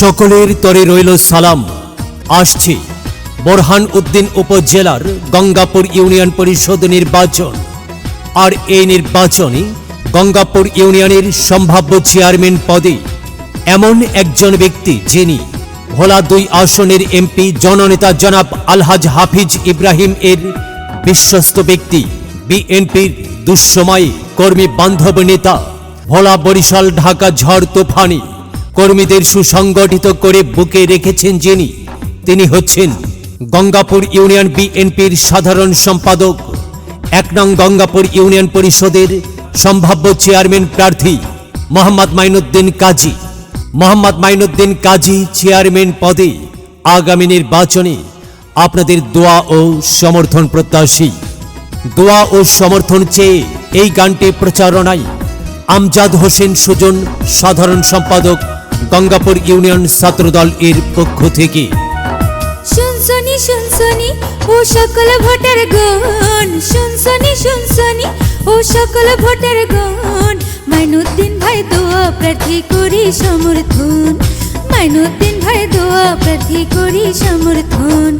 সকলের তরে রইল সালাম। আসছে বোরহান উদ্দিন উপজেলার গঙ্গাপুর ইউনিয়ন পরিষদ নির্বাচন। আর এই নির্বাচনে গঙ্গাপুর ইউনিয়নের সম্ভাব্য চেয়ারম্যান পদে এমন একজন ব্যক্তি যিনি ভোলা 2 আসনের এমপি জননেতা জনাব আলহাজ হাফিজ ইব্রাহিম এর বিশ্বস্ত ব্যক্তি, বিএনপির দুঃসময়ে কর্মী বান্ধব নেতা, ভোলা বরিশাল ঢাকা ঝড় তুফানে কর্মীদের সুসংগঠিত করে বুকে রেখেছেন যিনি, তিনি হচ্ছেন গঙ্গাপুর ইউনিয়ন বিএনপির সাধারণ সম্পাদক, 1 নং গঙ্গাপুর ইউনিয়ন পরিষদের সম্ভাব্য চেয়ারম্যান প্রার্থী মোহাম্মদ মাইনুদ্দিন কাজী। মোহাম্মদ মাইনুদ্দিন কাজী চেয়ারম্যান পদে আগামী নির্বাচনে আপনাদের দোয়া ও সমর্থন প্রত্যাশী। দোয়া ও সমর্থন চেয়ে এই গানটি প্রচারণায় আমজাদ হোসেন সুজন, সাধারণ সম্পাদক, গঙ্গাপুর ইউনিয়ন ছাত্রদল এর পক্ষ থেকে। শুনছনি শুনছনি ও সকল ভোটার গণ, শুনছনি শুনছনি ও সকল ভোটার গণ, মাইনুদ্দিন ভাই দোয়া প্রার্থী করি সমর্থন, মাইনুদ্দিন ভাই দোয়া প্রার্থী করি সমর্থন।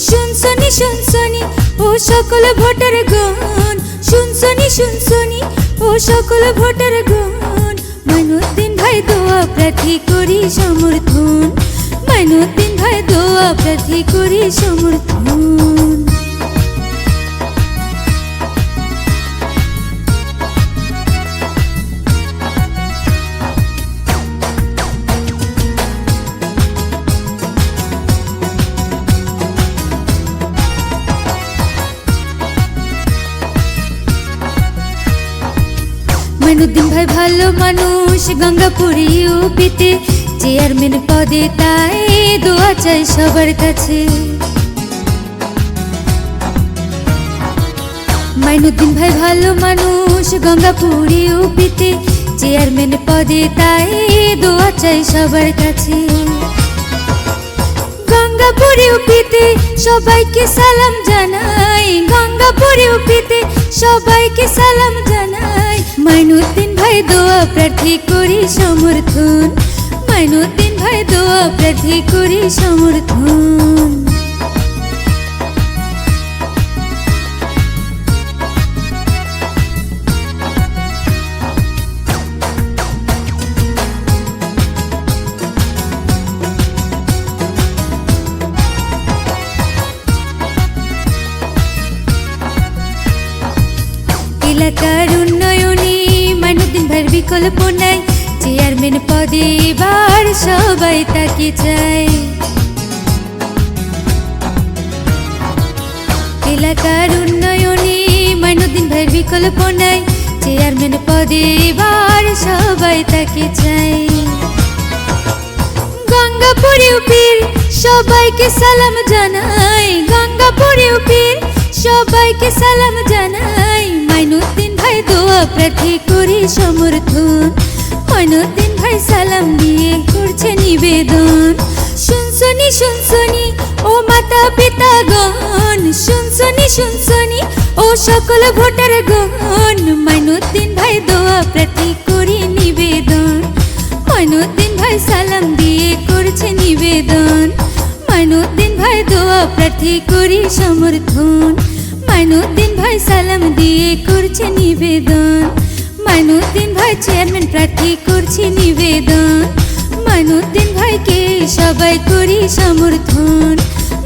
শুনছনি শুনছনি ও সকল ভোটার গণ, শুনছনি শুনছনি ও সকল ভোটার গণ, মাইনুদ্দিন ভাই দোয়া প্রার্থী করি সমর্থন, মাইনুদ্দিন ভাই দোয়া প্রার্থী করি সমর্থন। মাইনুদ্দিন ভাই ভালো মানুষ, গঙ্গাপুর ইউপিতে চেয়ারম্যান পদে, তাই দোয়া চাই সবার কাছে। মাইনুদ্দিন ভাই ভালো মানুষ, গঙ্গাপুর ইউপিতে চেয়ারম্যান পদে, তাই দোয়া চাই সবার কাছে। গঙ্গাপুর ইউপিতে সবাইকে সালাম জানাই, গঙ্গাপুর ইউপিতে সবাইকে সালাম জানাই, মাইনুদ্দিন ভাই দোয়া প্রার্থী করি সমর্থন, মাইনুদ্দিন ভাই দোয়া প্রার্থী করি সমর্থন। এলাকার উন্নয়নে মাইনুদ্দিন ভাইয়ের বিকল্প নাই, চেয়ারম্যান পদে এবার সবাই তাকে চায়। এলাকার উন্নয়নে মাইনুদ্দিন ভাইয়ের বিকল্প নাই, চেয়ারম্যান পদে এবার সবাই তাকে চায়। গঙ্গাপুর ইউপির সবাইকে সালাম জানাই, গঙ্গাপুর ইউপির সবাইকে সালাম জানাই, মাইনুদ্দিন ভাই দোয়া প্রার্থী করি সমর্থন, মাইনুদ্দিন ভাই সালাম দিয়ে করছে নিবেদন। শুনছনি শুনছনি ও মাতা পিতা গণ, শুনছনি শুনছনি ও সকল ভোটার গণ, মাইনুদ্দিন ভাই দোয়া প্রার্থী করি নিবেদন, মাইনুদ্দিন ভাই সালাম দিয়ে করছে নিবেদন, মাইনুদ্দিন ভাই দোয়া প্রার্থী করি সমর্থন, মাইনুদ্দিন ভাই সালাম দিয়ে করছে নিবেদন, মাইনুদ্দিন ভাই চেয়ারম্যান প্রার্থী করছি নিবেদন, মাইনুদ্দিন ভাইকে সবাই করি সমর্থন,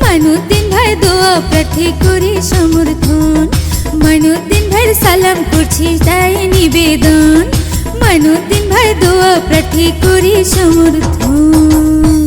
মাইনুদ্দিন ভাই দোয়া প্রার্থী করি সমর্থন, মাইনুদ্দিন ভাইয়ের সালাম করছি তাই নিবেদন, মাইনুদ্দিন ভাই দোয়া প্রার্থী করি সমর্থন।